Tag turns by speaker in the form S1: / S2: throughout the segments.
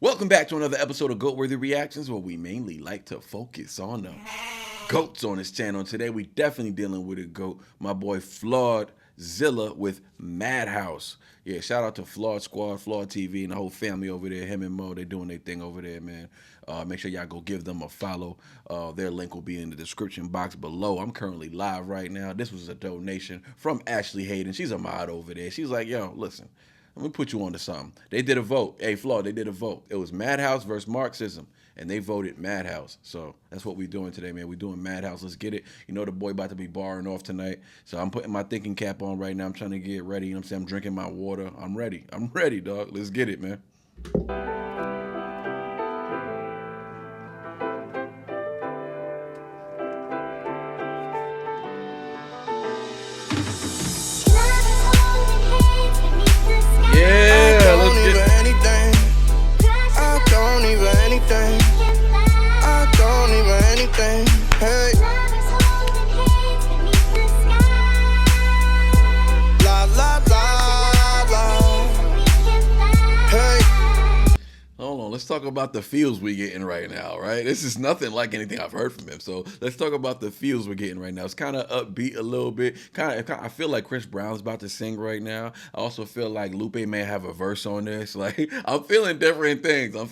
S1: Welcome back to another episode of Goat-Worthy Reactions, where we mainly like to focus on the goats on this channel. Today we definitely dealing with a goat, my boy Flawed Zilla with Madhouse. Yeah, shout out to Flawed Squad, Flawed TV, and the whole family over there. Him and Mo, they doing their thing over there, man. Make sure y'all go give them a follow. Their link will be in the description box below. I'm currently live right now. This was a donation from Ashley Hayden. She's a mod over there. She's like, yo, listen, let me put you on to something. They did a vote. Hey, Flaw, they did a vote. It was Madhouse versus Marxism, and they voted Madhouse. So that's what we're doing today, man. We're doing Madhouse. Let's get it. You know the boy about to be barring off tonight. So I'm putting my thinking cap on right now. I'm trying to get ready. You know what I'm saying? I'm drinking my water. I'm ready. I'm ready, dog. Let's get it, man. Let's talk about the feels we're getting right now, right? This is nothing like anything I've heard from him. So let's talk about the feels we're getting right now. It's kind of upbeat a little bit. I feel like Chris Brown's about to sing right now. I also feel like Lupe may have a verse on this. Like, I'm feeling different things. It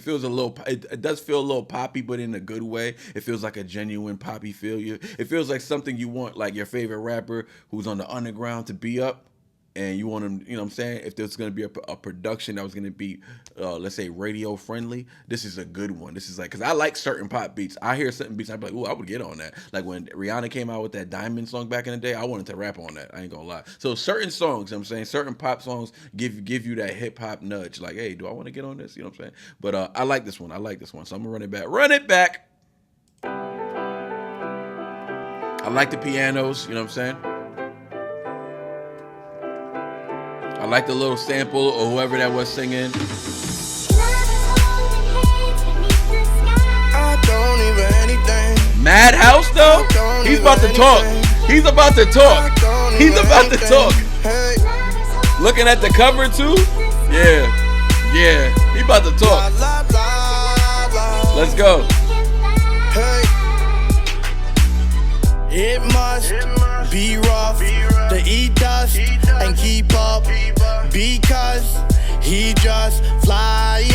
S1: feels a little, it does feel a little poppy, but in a good way. It feels like a genuine poppy feel. It feels like something you want, like your favorite rapper who's on the underground to be up. And you want them, you know what I'm saying? If there's going to be a production that was going to be, let's say, radio friendly, this is a good one. This is like, because I like certain pop beats. I hear certain beats, I'd be like, ooh, I would get on that. Like when Rihanna came out with that Diamond song back in the day, I wanted to rap on that. I ain't going to lie. So certain songs, you know what I'm saying, certain pop songs give you that hip hop nudge. Like, hey, do I want to get on this? You know what I'm saying? But I like this one. So I'm going to run it back. Run it back. I like the pianos, you know what I'm saying? I like the little sample or whoever that was singing. Madhouse though? He's about to talk. He's about to talk. He's about to talk. Looking at the cover too? Yeah. He about to talk. Let's go.
S2: It must be rough to eat dust and keep up, because he just flies.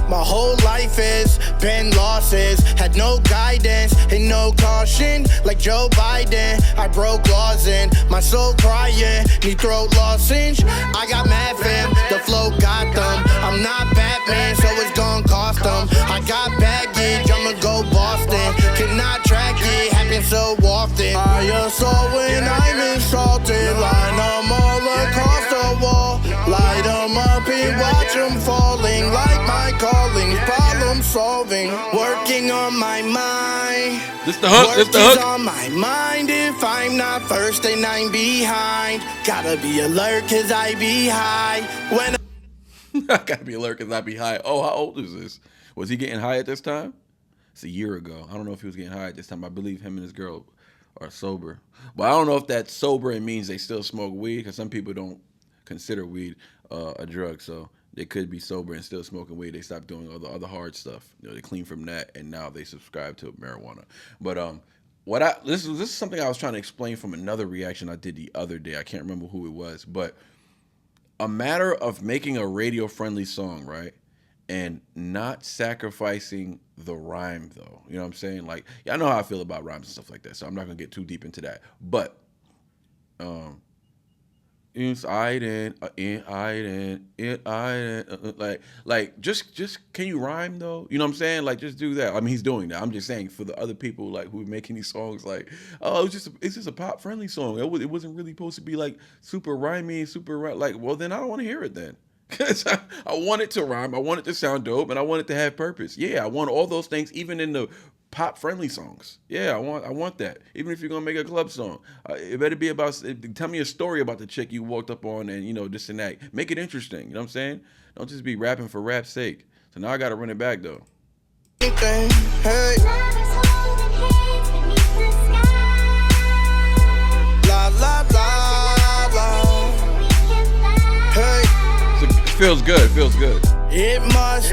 S2: My whole life has been losses, had no guidance and no caution. Like Joe Biden, I broke laws and my soul crying, need throat lozenge. I got mad fam, the flow got them. I'm not Batman, so it's gon' cost them. I got baggage, I'ma go Boston. Cannot track it, happens so often. I assault when I'm insulted. Line them all across the wall. Light them up and watch them falling. Like my calling, problem solving. Working on my mind.
S1: This the hook, this the hook.
S2: On my mind, if I'm not first then I'm behind. Gotta be alert cause I be high. When
S1: I gotta be alert because I be high. Oh, how old is this? Was he getting high at this time? It's a year ago. I don't know if he was getting high at this time. I believe him and his girl are sober. But I don't know if that's sober and means they still smoke weed, because some people don't consider weed a drug. So they could be sober and still smoking weed. They stopped doing all the other hard stuff. You know, they clean from that, and now they subscribe to marijuana. But this is something I was trying to explain from another reaction I did the other day. I can't remember who it was, but a matter of making a radio friendly song, right? And not sacrificing the rhyme, though. You know what I'm saying? Like, y'all know how I feel about rhymes and stuff like that, so I'm not gonna get too deep into that. But like just can you rhyme though? You know what I'm saying? Like, just do that. I mean, he's doing that. I'm just saying for the other people like who are making these songs, like, oh, it's just a pop friendly song. It wasn't really supposed to be like super rhymey, like, well, then I don't want to hear it then. Because I want it to rhyme, I want it to sound dope, and I want it to have purpose. Yeah, I want all those things, even in the pop-friendly songs. Yeah, I want that. Even if you're going to make a club song. It better be about, tell me a story about the chick you walked up on and, you know, this and that. Make it interesting, you know what I'm saying? Don't just be rapping for rap's sake. So now I got to run it back, though. Hey. feels good. It feels good.
S2: It must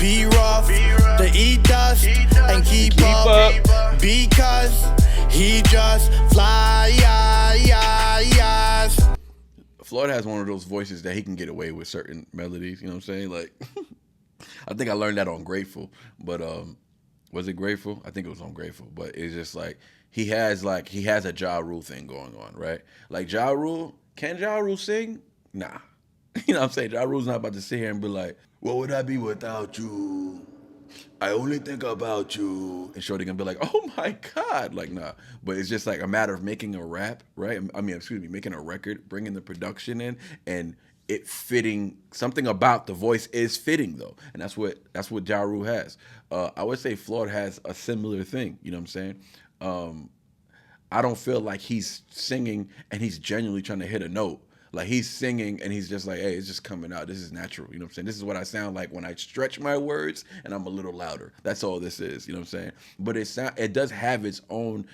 S2: be rough to eat dust and keep up because he just flies.
S1: Floyd has one of those voices that he can get away with certain melodies. You know what I'm saying? Like, I think I learned that on Grateful, but was it Grateful? I think it was on Grateful, but it's just like he has a Ja Rule thing going on, right? Like Ja Rule, can Ja Rule sing? Nah. You know what I'm saying? Ja Rule's not about to sit here and be like, what would I be without you? I only think about you. And Shorty gonna be like, oh my God. Like, nah. But it's just like a matter of making a rap, right? I mean, excuse me, making a record, bringing the production in, and it fitting. Something about the voice is fitting though. And that's what Ja Rule has. I would say Floyd has a similar thing. You know what I'm saying? I don't feel like he's singing and he's genuinely trying to hit a note. Like he's singing and he's just like, hey, it's just coming out. This is natural. You know what I'm saying? This is what I sound like when I stretch my words and I'm a little louder. That's all this is. You know what I'm saying? But it does have its own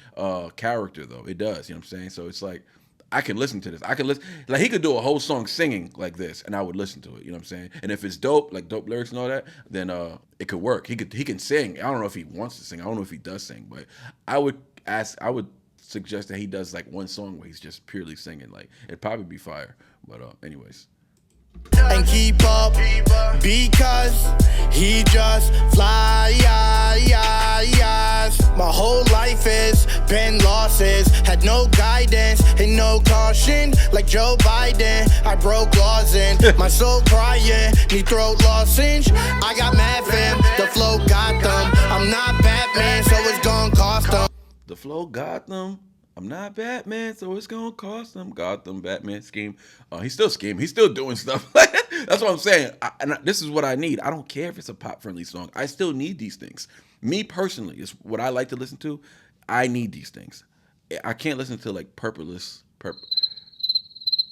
S1: character though. It does. You know what I'm saying? So it's like, I can listen to this. I can listen. Like he could do a whole song singing like this and I would listen to it. You know what I'm saying? And if it's dope, like dope lyrics and all that, then it could work. He can sing. I don't know if he wants to sing. I don't know if he does sing, but I would suggest that he does like one song where he's just purely singing. Like it'd probably be fire. But anyways.
S2: And keep up because he just flies. My whole life has been losses, had no guidance and no caution. Like Joe Biden, I broke laws in my soul crying, need throat lozenge. I got mad fam, the flow got them. I'm not Batman, so it's gonna cost them.
S1: The flow got them. I'm not Batman, so it's gonna cost them. Gotham, Batman scheme. He's still scheming. He's still doing stuff. That's what I'm saying. This is what I need. I don't care if it's a pop-friendly song. I still need these things. Me personally, it's what I like to listen to. I need these things. I can't listen to like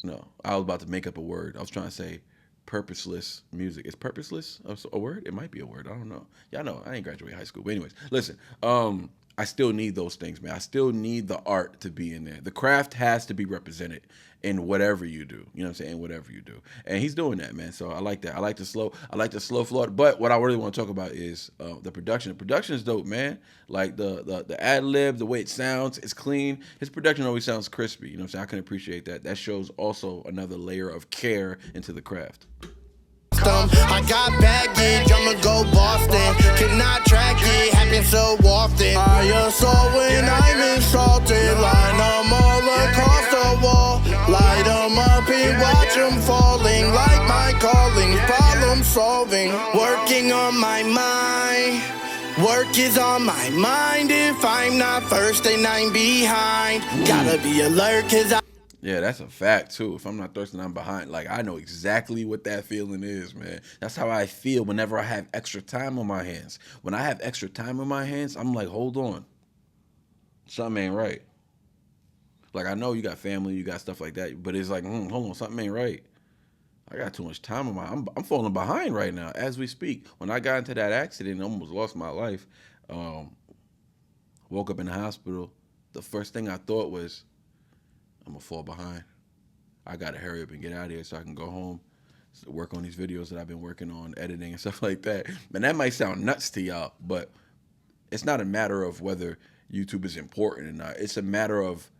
S1: No, I was about to make up a word. I was trying to say purposeless music. Is purposeless a word? It might be a word. I don't know. Y'all know I ain't graduated high school. But anyways, listen. I still need those things, man. I still need the art to be in there. The craft has to be represented in whatever you do. You know what I'm saying? Whatever you do. And he's doing that, man. So I like that. I like the slow flow. But what I really want to talk about is the production. The production is dope, man. Like the ad-lib, the way it sounds, it's clean. His production always sounds crispy. You know what I'm saying? I can appreciate that. That shows also another layer of care into the craft.
S2: I got baggage, I'ma go Boston. Cannot track it, happens so often. I assault when I'm insulted. Line them all across the wall. Light them up and watch them falling. Like my calling, problem solving. Working on my mind. Work is on my mind. If I'm not first, then I'm behind. Gotta be alert, cause
S1: Yeah, that's a fact, too. If I'm not thirsty, I'm behind. Like, I know exactly what that feeling is, man. That's how I feel whenever I have extra time on my hands. When I have extra time on my hands, I'm like, hold on. Something ain't right. Like, I know you got family, you got stuff like that, but it's like, hold on, something ain't right. I got too much time on my... I'm falling behind right now as we speak. When I got into that accident and almost lost my life, woke up in the hospital, the first thing I thought was, I'm gonna fall behind. I gotta hurry up and get out of here so I can go home, work on these videos that I've been working on, editing and stuff like that. And that might sound nuts to y'all, but it's not a matter of whether YouTube is important or not. It's a matter of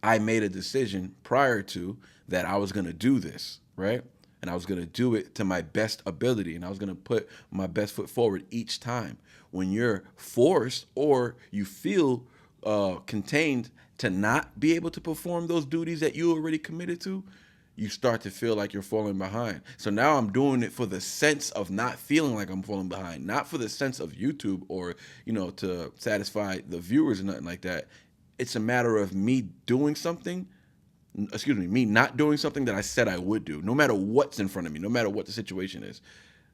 S1: I made a decision prior to that I was gonna do this, right? And I was gonna do it to my best ability, and I was gonna put my best foot forward each time. When you're forced or you feel contained to not be able to perform those duties that you already committed to, you start to feel like you're falling behind. So now I'm doing it for the sense of not feeling like I'm falling behind, not for the sense of YouTube or, to satisfy the viewers or nothing like that. It's a matter of me doing something, me not doing something that I said I would do, no matter what's in front of me, no matter what the situation is,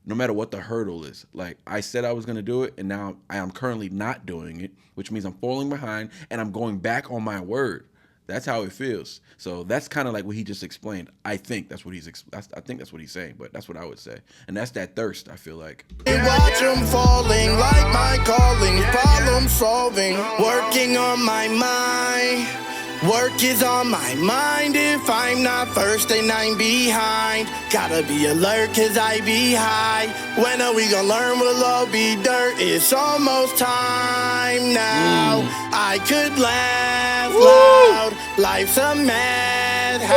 S1: no matter what the hurdle is. Like, I said I was going to do it, and now I am currently not doing it, which means I'm falling behind, and I'm going back on my word. That's how it feels. So that's kind of like what he just explained. I think that's what I think that's what he's saying, but that's what I would say. And that's that thirst, I feel like.
S2: Watch them falling like my calling, problem solving, working on my mind. Work is on my mind. If I'm not first, then I'm behind. Gotta be alert, cause I be high. When are we gonna learn we'll all be dirt? It's almost time now. I could laugh loud. Life's a madhouse.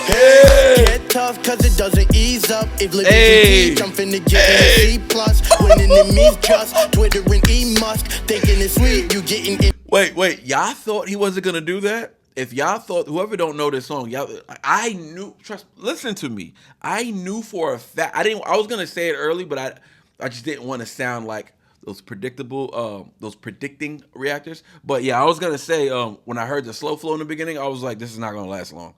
S2: Hey. Get tough, cause it doesn't ease up. If living can teach, I'm finna get a C+. When enemies just twittering E Musk. Thinking it's sweet, you getting it.
S1: Wait, y'all thought he wasn't gonna do that? If y'all thought, whoever don't know this song, y'all, I knew. Listen to me. I knew for a fact. I was gonna say it early, but I just didn't want to sound like those predicting reactors. But yeah, I was gonna say when I heard the slow flow in the beginning, I was like, this is not gonna last long.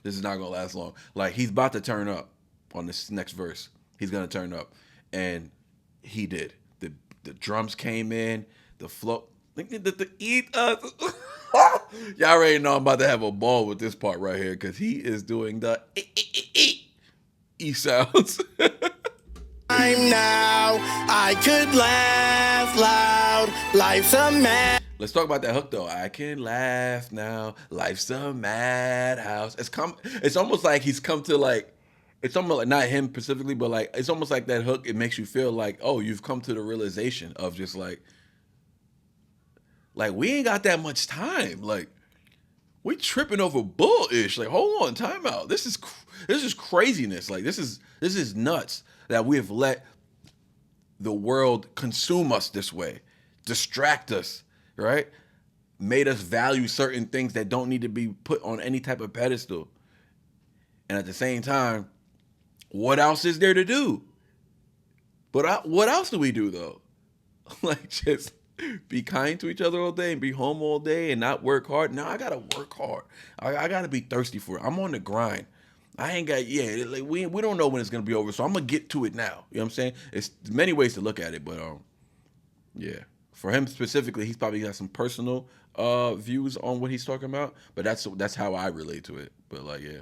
S1: This is not gonna last long. Like he's about to turn up on this next verse. He's gonna turn up, and he did. The drums came in, the flow. Eat us. Y'all already know I'm about to have a ball with this part right here because he is doing the E sounds.
S2: I'm now. I could laugh loud. Life's a mad.
S1: Let's talk about that hook though. I can laugh now. Life's a madhouse. It's almost like he's come to like. It's almost like not him specifically, but like it's almost like that hook. It makes you feel like, oh, you've come to the realization of just like we ain't got that much time. Like we tripping over bull-ish. Like hold on, time out. This is craziness. Like this is nuts that we have let the world consume us this way, distract us, right? Made us value certain things that don't need to be put on any type of pedestal. And at the same time, what else is there to do? But what else do we do though? Like just be kind to each other all day and be home all day and not work hard. No, I gotta work hard. I gotta be thirsty for it. I'm on the grind. I ain't got like we don't know when it's gonna be over, so I'm gonna get to it now. You know what I'm saying? It's many ways to look at it, but yeah. For him specifically, he's probably got some personal views on what he's talking about, but that's how I relate to it. But like yeah.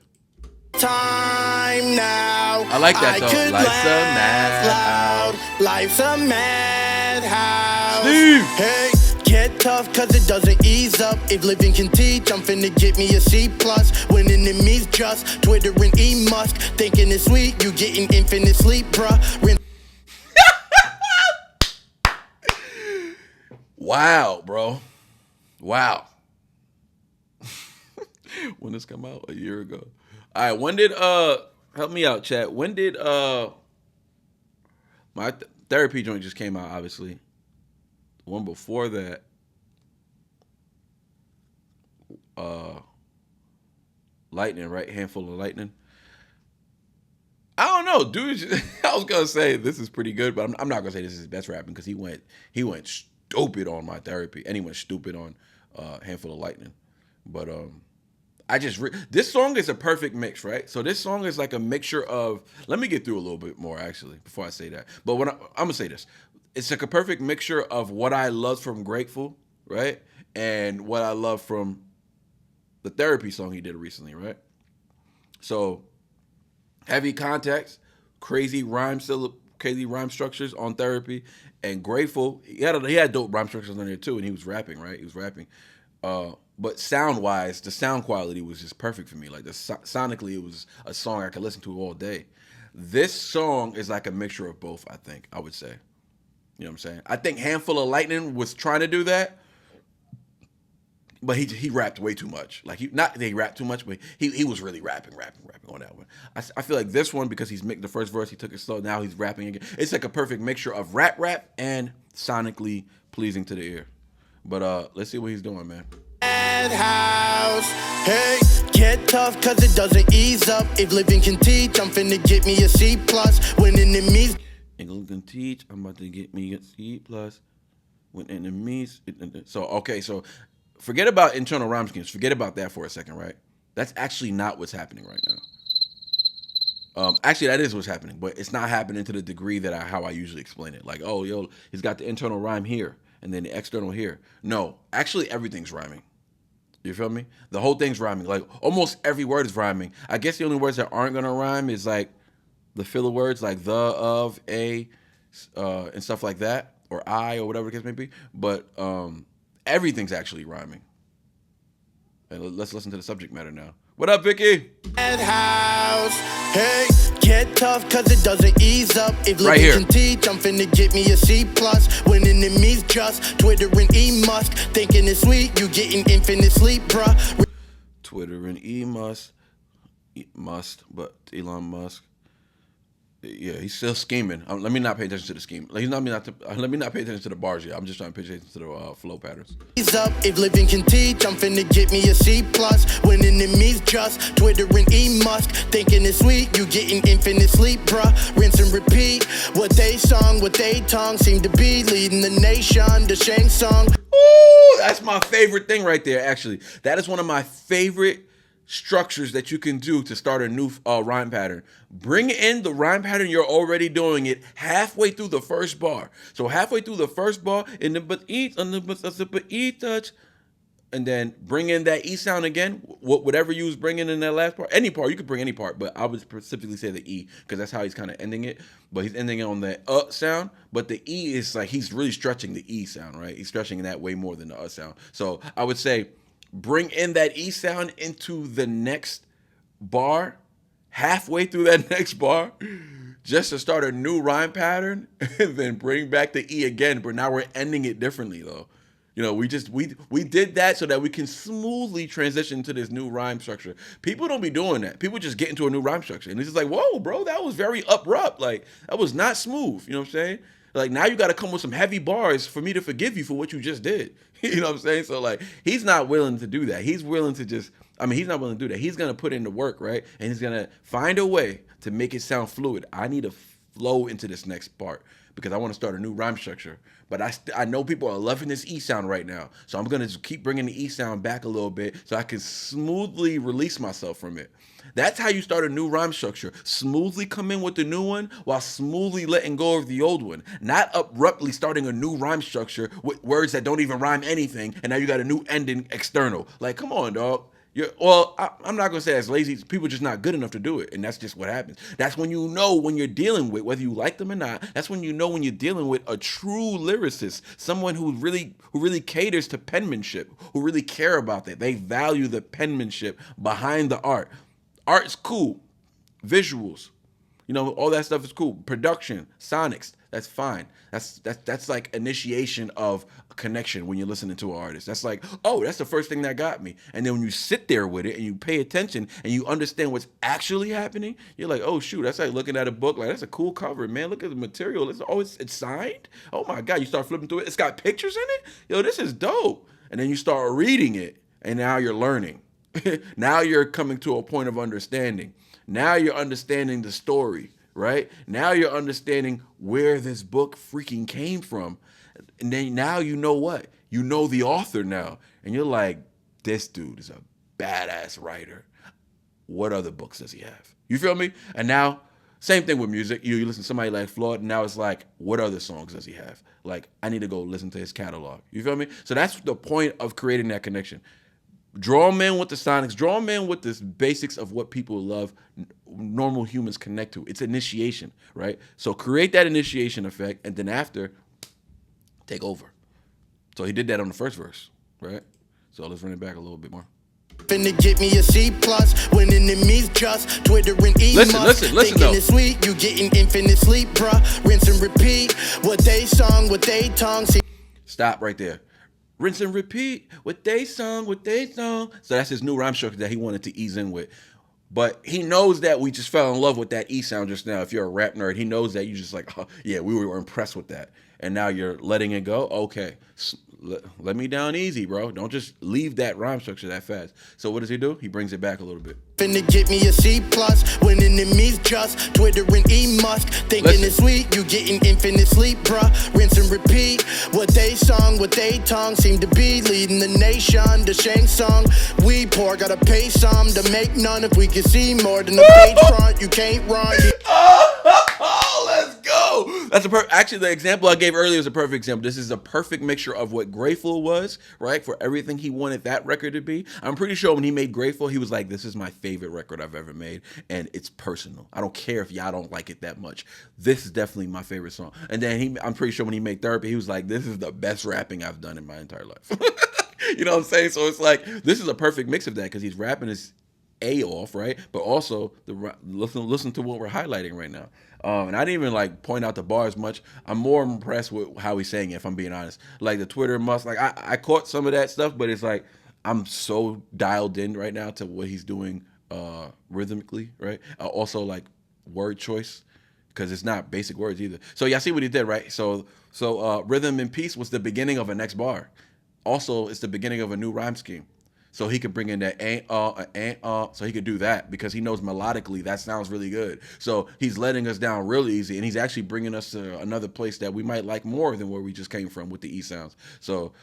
S2: Time now.
S1: I like that though.
S2: Life's a madhouse.
S1: Steve.
S2: Hey, get tough cause it doesn't ease up. If living can teach, I'm finna get me a C+. When enemies just twittering E Musk. Thinking it's sweet, you getting infinite sleep, bruh.
S1: Wow, bro. Wow. When this come out? A year ago. All right, when did help me out, chat? When did my therapy joint just came out? Obviously, the one before that, lightning, right? Handful of lightning. I don't know, dude. I was gonna say this is pretty good, but I'm not gonna say this is his best rapping because he went stupid on my therapy, and he went stupid on handful of lightning, but this song is a perfect mix, right? So this song is like a mixture of. Let me get through a little bit more actually before I say that. But when I'm gonna say this, it's like a perfect mixture of what I love from Grateful, right, and what I love from the therapy song he did recently, right? So heavy context, crazy rhyme structures on therapy, and Grateful. He had dope rhyme structures on there too, and he was rapping, right? He was rapping. But sound-wise, the sound quality was just perfect for me. Like sonically, it was a song I could listen to all day. This song is like a mixture of both, I think, I would say. You know what I'm saying? I think Handful of Lightning was trying to do that, but he rapped way too much. Like not that he rapped too much, but he was really rapping on that one. I feel like this one, because he's the first verse, he took it slow. Now he's rapping again. It's like a perfect mixture of rap and sonically pleasing to the ear. But let's see what he's doing, man.
S2: House. Hey, get tough cause it doesn't ease up. If living can teach, I'm finna get me a C+. When enemies
S1: England can teach, I'm about to get me a C+. When enemies. So forget about internal rhyme schemes. Forget about that for a second, right? That's actually not what's happening right now. Actually, that is what's happening, but it's not happening to the degree that how I usually explain it. Like, oh, yo, he's got the internal rhyme here and then the external here. No, actually, everything's rhyming. You feel me? The whole thing's rhyming. Like, almost every word is rhyming. I guess the only words that aren't gonna rhyme is like the filler words, like the, of, a, and stuff like that, or I, or whatever the case may be. But everything's actually rhyming. And let's listen to the subject matter now. What up, Vicky?
S2: Madhouse. Hey, get tough cause it doesn't ease up. If
S1: Right
S2: living
S1: here.
S2: can teach, I'm finna get me a C+. When enemies just Twitter and E Musk. Thinking it's sweet, you getting infinite sleep, bruh.
S1: Twitter and but Elon Musk. Yeah, he's still scheming. Let me not pay attention to the scheme. Let me not pay attention to the bars yet. I'm just trying to pay attention to the flow patterns.
S2: Ease up, if living can teach, I'm finna get me a C+. When enemies just Twitter and E Musk. Thinking it's sweet, you getting infinite sleep, bruh. Rinse and repeat. What they sung, what they tongue seem to be leading the nation. The Shang song.
S1: Ooh, that's my favorite thing right there, actually. That is one of my favorite structures that you can do to start a new rhyme pattern. Bring in the rhyme pattern you're already doing it halfway through the first bar. So halfway through the first bar, in the but eat on the but eat touch, and then bring in that E sound again. Whatever you was bringing in that last part, any part you could bring any part, but I would specifically say the E because that's how he's kind of ending it. But he's ending it on the sound, but the E is like he's really stretching the E sound, right? He's stretching that way more than the sound. So I would say bring in that E sound into the next bar, halfway through that next bar, just to start a new rhyme pattern, and then bring back the E again. But now we're ending it differently, though. You know, we did that so that we can smoothly transition to this new rhyme structure. People don't be doing that. People just get into a new rhyme structure, and it's just like, whoa, bro, that was very abrupt. Like that was not smooth. You know what I'm saying? Like now you got to come with some heavy bars for me to forgive you for what you just did. You know what I'm saying? So like he's not willing to do that. He's willing to just, he's not willing to do that. He's going to put in the work, right? And he's going to find a way to make it sound fluid. I need to flow into this next part because I want to start a new rhyme structure. But I know people are loving this E sound right now. So I'm going to just keep bringing the E sound back a little bit so I can smoothly release myself from it. That's how you start a new rhyme structure. Smoothly come in with the new one while smoothly letting go of the old one. Not abruptly starting a new rhyme structure with words that don't even rhyme anything, and now you got a new ending external. Like, come on, dog. I'm not going to say that's lazy. People are just not good enough to do it, and that's just what happens. That's when you know when you're dealing with, whether you like them or not, that's when you know when you're dealing with a true lyricist, someone who really caters to penmanship, who really care about that. They value the penmanship behind the art. Art's cool. Visuals, all that stuff is cool. Production, sonics, that's fine. That's like initiation of a connection when you're listening to an artist. That's like, oh, that's the first thing that got me. And then when you sit there with it and you pay attention and you understand what's actually happening, you're like, oh shoot, that's like looking at a book. Like that's a cool cover, man. Look at the material. It's signed. Oh my God, you start flipping through it. It's got pictures in it. Yo, this is dope. And then you start reading it, and now you're learning. Now you're coming to a point of understanding. Now you're understanding the story, right? Now you're understanding where this book freaking came from. And then now you know what? You know the author now. And you're like, this dude is a badass writer. What other books does he have? You feel me? And now, same thing with music. You listen to somebody like Floyd, and now it's like, what other songs does he have? Like, I need to go listen to his catalog. You feel me? So that's the point of creating that connection. Draw them in with the sonics. Draw them in with the basics of what people love, normal humans connect to. It's initiation, right? So create that initiation effect, and then after, take over. So he did that on the first verse, right? So let's run it back a little bit more.
S2: Finna get me a C+, when enemies just Twitter and E
S1: Listen though.
S2: It's sweet, you getting infinite sleep, bruh. Rinse and repeat. What they sung, what they tongue.
S1: Stop right there. Rinse and repeat what they sung. So that's his new rhyme structure that he wanted to ease in with. But he knows that we just fell in love with that E sound just now. If you're a rap nerd, he knows that you just like, oh, yeah, we were impressed with that. And now you're letting it go. Okay, let me down easy, bro. Don't just leave that rhyme structure that fast. So what does he do? He brings it back a little bit.
S2: Finna get me a C+, when enemies just Twitter and E Musk. Thinking it's sweet, you getting infinite sleep, bruh. Rinse and repeat. What they sung, what they tongue seem to be leading the nation. The Shang song, we poor, gotta pay some to make none. If we can see more than the page front, you can't run.
S1: Oh, let's go. That's actually the example I gave earlier is a perfect example. This is a perfect mixture of what Grateful was, right? For everything he wanted that record to be. I'm pretty sure when he made Grateful, he was like, this is my favorite record I've ever made, and it's personal. I don't care if y'all don't like it that much. This is definitely my favorite song. And then I'm pretty sure when he made Therapy, he was like, this is the best rapping I've done in my entire life. You know what I'm saying? So it's like this is a perfect mix of that because he's rapping his A off, right? But also listen to what we're highlighting right now. And I didn't even like point out the bars much. I'm more impressed with how he's saying it, if I'm being honest. Like the Twitter must, like I caught some of that stuff, but it's like I'm so dialed in right now to what he's doing rhythmically, right? Also like word choice because it's not basic words either. So y'all see what he did, right? So rhythm and peace was the beginning of a next bar. Also, it's the beginning of a new rhyme scheme. So he could bring in that so he could do that because he knows melodically that sounds really good. So he's letting us down real easy, and he's actually bringing us to another place that we might like more than where we just came from with the E sounds. So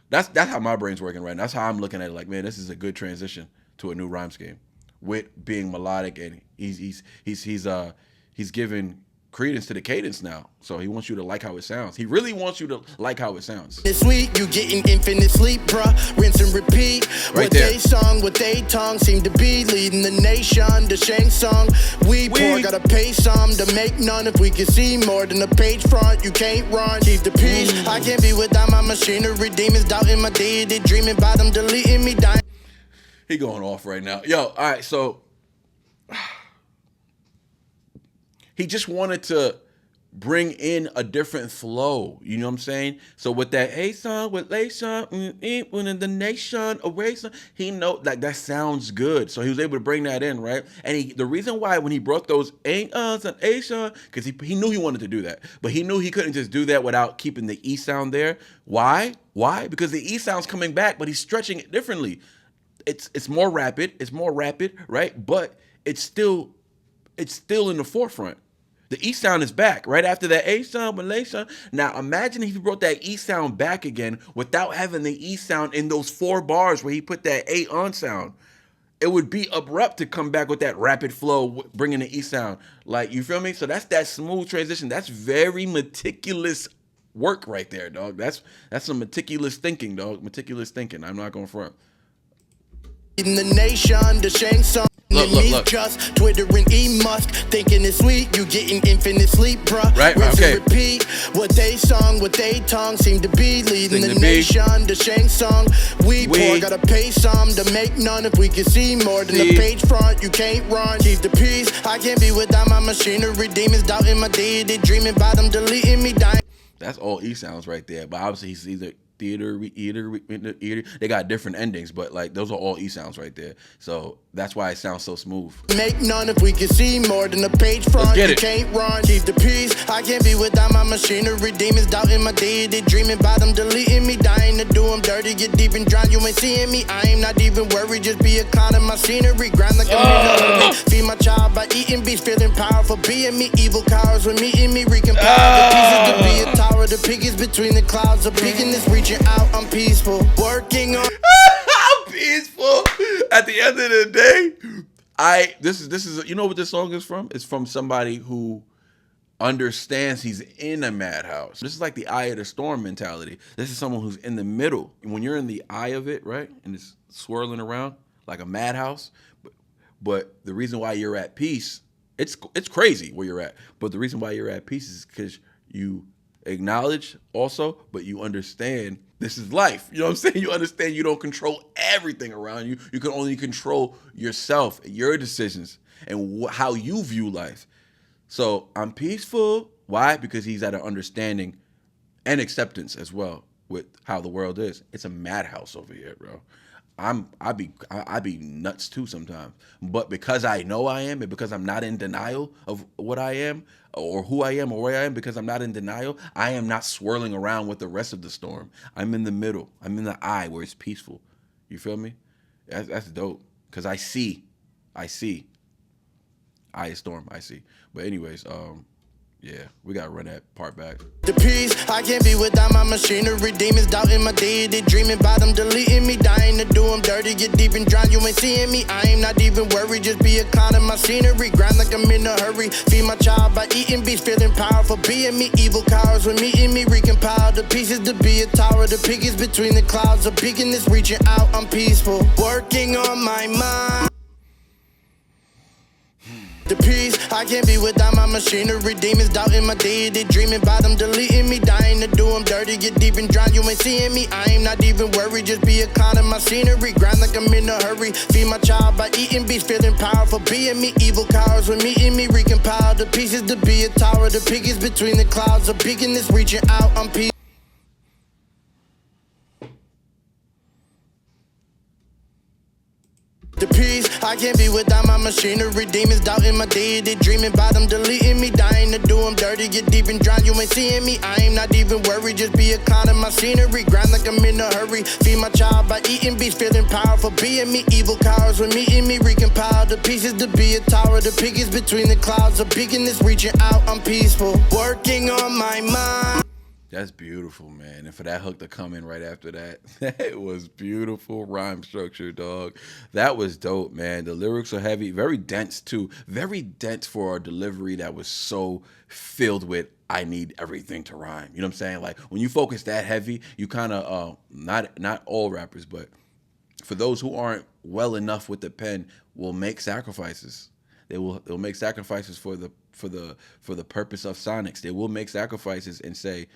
S1: that's how my brain's working right now. That's how I'm looking at it. Like, man, this is a good transition to a new rhyme scheme with being melodic, and he's giving credence to the cadence now. So he wants you to like how it sounds. He really wants you to like how it sounds.
S2: It's sweet, you getting infinite sleep, bruh. Rinse and repeat.
S1: Right
S2: what
S1: there.
S2: they song, what they tongue seem to be leading the nation. The Shang song, we poor, gotta pay some to make none. If we can see more than a page front, you can't run. Keep the peace. I can't be without my machinery. Demons doubting my deity, dreaming about them deleting me, dying.
S1: He going off right now. Yo, all right, so he just wanted to bring in a different flow. You know what I'm saying? So with that A song, with Lay song, when the nation away song, he know like that sounds good. So he was able to bring that in, right? And the reason why when he brought those and A song, because he knew he wanted to do that, but he knew he couldn't just do that without keeping the E sound there. Why? Because the E sound's coming back, but he's stretching it differently. It's more rapid, right? But it's still in the forefront. The E sound is back right after that A sound, Malay sound. Now imagine if he brought that E sound back again without having the E sound in those 4 bars where he put that A on sound. It would be abrupt to come back with that rapid flow, bringing the E sound. Like, you feel me? So that's that smooth transition. That's very meticulous work right there, dog. That's some meticulous thinking, dog. Meticulous thinking. I'm not going front.
S2: In the nation, the Shang song.
S1: Look.
S2: Just Twitter and E-Musk, thinking it's sweet, you getting infinite sleep, bruh.
S1: Right,
S2: Rinse
S1: okay.
S2: and repeat. What they song, what they tongue seem to be leading the nation. The Shang song, we poor, gotta pay some to make none. If we can see more than a page front, you can't run. Keep the peace. I can't be without my machinery. Demons doubting my deity, dreaming about them deleting me, dying.
S1: That's all E sounds right there. But obviously he's either theater, they got different endings, but like those are all E sounds right there. So that's why it sounds so smooth.
S2: Make none if we can see more than a page front. You can't run, keep the peace. I can't be without my machinery. Demons doubting my deity, dreaming about them deleting me, dying to do them dirty. Get deep and drown, you ain't seeing me. I ain't not even worried, just be a clown in my scenery. Grind like a feed my child by eating beats, feeling powerful, being me. Evil cowards with me in me, wreaking power. The pieces to be a tower, the piggies between the clouds. A pig in this reaching out, I'm peaceful, working on.
S1: I'm peaceful. At the end of the day, this is you know what this song is from? It's from somebody who understands he's in a madhouse. This is like the eye of the storm mentality. This is someone who's in the middle. When you're in the eye of it, right, and it's swirling around like a madhouse, but the reason why you're at peace, it's crazy where you're at. But the reason why you're at peace is because you acknowledge also, but you understand this is life. You know what I'm saying? You understand you don't control everything around you. You can only control yourself, your decisions, and how you view life. So I'm peaceful. Why? Because he's at an understanding and acceptance as well with how the world is. It's a madhouse over here, bro. I be nuts too sometimes. But because I know I am, and because I'm not in denial of what I am, or who I am, or where I am, because I'm not in denial, I am not swirling around with the rest of the storm. I'm in the middle. I'm in the eye where it's peaceful. You feel me? That's dope. Because I see. Eye is storm, I see. But anyways, yeah, we gotta run that part back.
S2: The peace, I can't be without my machinery. Demons doubting my deity, dreaming about them deleting me, dying to do them dirty. Get deep and drown, you ain't seeing me. I ain't not even worried, just be a clown in my scenery. Grind like I'm in a hurry. Feed my child by eating beats, feeling powerful, being me. Evil cowards with me in me, wreaking power. The pieces to be a tower, the piggies between the clouds. A pig in this reaching out, I'm peaceful, working on my mind. The peace, I can't be without my machinery. Demons doubting my deity, dreaming about them deleting me. Dying to do them dirty, get deep and drown, you ain't seeing me. I ain't not even worried, just be a clown in my scenery. Grind like I'm in a hurry, feed my child by eating beats. Feeling powerful, being me. Evil cowards when meeting me, recompile the pieces to be a tower. The peak is between the clouds, a beacon is reaching out. I'm peace. The peace, I can't be without my machinery. Demons doubting my deity, dreaming about them deleting me. Dying to do them dirty, get deep and drown, you ain't seeing me. I ain't not even worried, just be a clown in my scenery. Grind like I'm in a hurry, feed my child by eating beats. Feeling powerful, being me. Evil cowards when meeting me, recompile the pieces to be a tower. The peak is between the clouds, a beacon is reaching out. I'm peaceful, working on my mind.
S1: That's beautiful, man. And for that hook to come in right after that, that was beautiful rhyme structure, dog. That was dope, man. The lyrics are heavy, very dense too. Very dense for a delivery that was so filled with I need everything to rhyme. You know what I'm saying? Like when you focus that heavy, you kind of not all rappers, but for those who aren't well enough with the pen, will make sacrifices. They'll make sacrifices for the purpose of sonics. They will make sacrifices and say,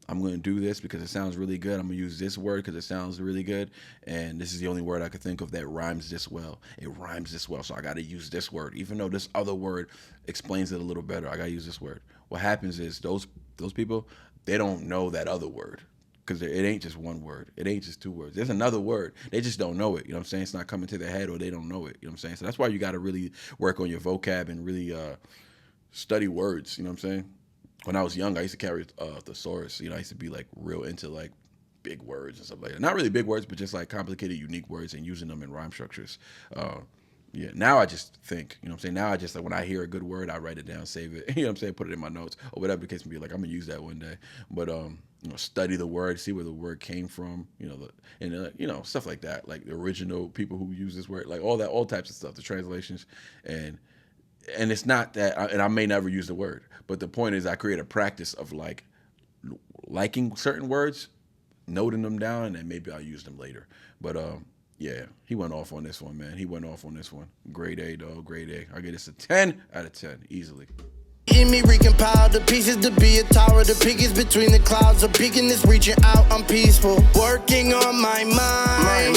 S1: I'm going to do this because it sounds really good. I'm going to use this word because it sounds really good. And this is the only word I could think of that rhymes this well. It rhymes this well, so I got to use this word. Even though this other word explains it a little better, I got to use this word. What happens is those people, they don't know that other word because it ain't just one word. It ain't just two words. There's another word. They just don't know it. You know what I'm saying? It's not coming to their head or they don't know it. You know what I'm saying? So that's why you got to really work on your vocab and really study words. You know what I'm saying? When I was young, I used to carry a thesaurus. You know, I used to be like real into like big words and stuff like that. Not really big words, but just like complicated, unique words and using them in rhyme structures. Yeah, now I just think, you know what I'm saying? Now I just, like, when I hear a good word, I write it down, save it, you know what I'm saying? Put it in my notes or whatever the case may be. Like, I'm going to use that one day. But, you know, study the word, see where the word came from, you know, you know, stuff like that. Like the original people who use this word, like all types of stuff, the translations. And it's not that, and I may never use the word, but the point is I create a practice of like liking certain words, noting them down, and then maybe I'll use them later. But yeah, he went off on this one, man. He went off on this one. Grade A, dog, grade A. I get this a 10 out of 10, easily.
S2: In me, recompile the pieces to be a tower. The peak is between the clouds, a beacon is reaching out. I'm peaceful, working on my mind.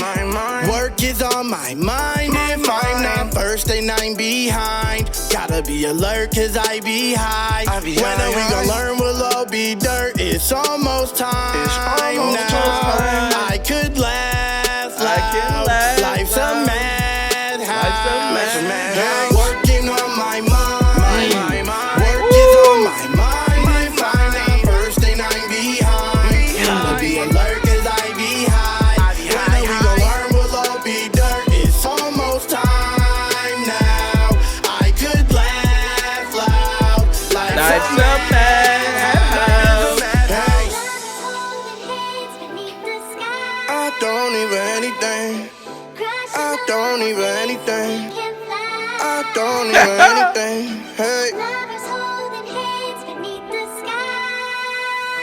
S2: Work is on my mind. If I'm not first, then I'm behind. Gotta be alert, cause I be high. When are we gonna learn? We'll all be dirt. It's almost time. I could laugh loud. Life's a madhouse. Working on my mind. Don't even anything. Hey.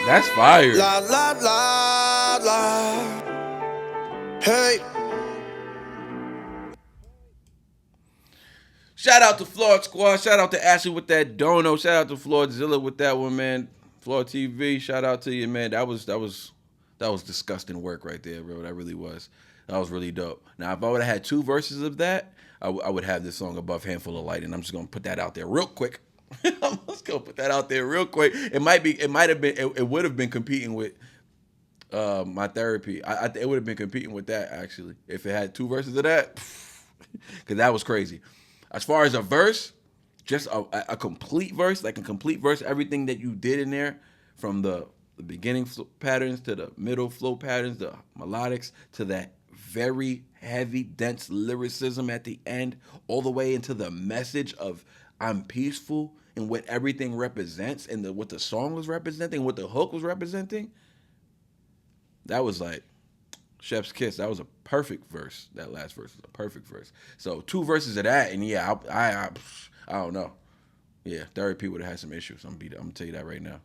S1: That's fire.
S2: La la la la. Hey.
S1: Shout out to Flawed Squad. Shout out to Ashley with that dono. Shout out to Flawedzilla with that one, man. Flawed TV. Shout out to you, man. That was disgusting work right there, bro. That really was. That was really dope. Now, if I would have had 2 verses of that, I would have this song Above Handful of Light, and I'm just gonna put that out there real quick. I'm just gonna put that out there real quick. It would have been competing with My Therapy. It would have been competing with that actually if it had 2 verses of that, because that was crazy. As far as a verse, just a complete verse, like a complete verse, everything that you did in there, from the beginning patterns to the middle flow patterns, the melodics to that very heavy, dense lyricism at the end, all the way into the message of I'm peaceful and what everything represents and what the song was representing, what the hook was representing. That was like chef's kiss. That was a perfect verse. That last verse was a perfect verse. So 2 verses of that, and yeah, I don't know. Yeah, Therapy would have had some issues. I'm gonna tell you that right now.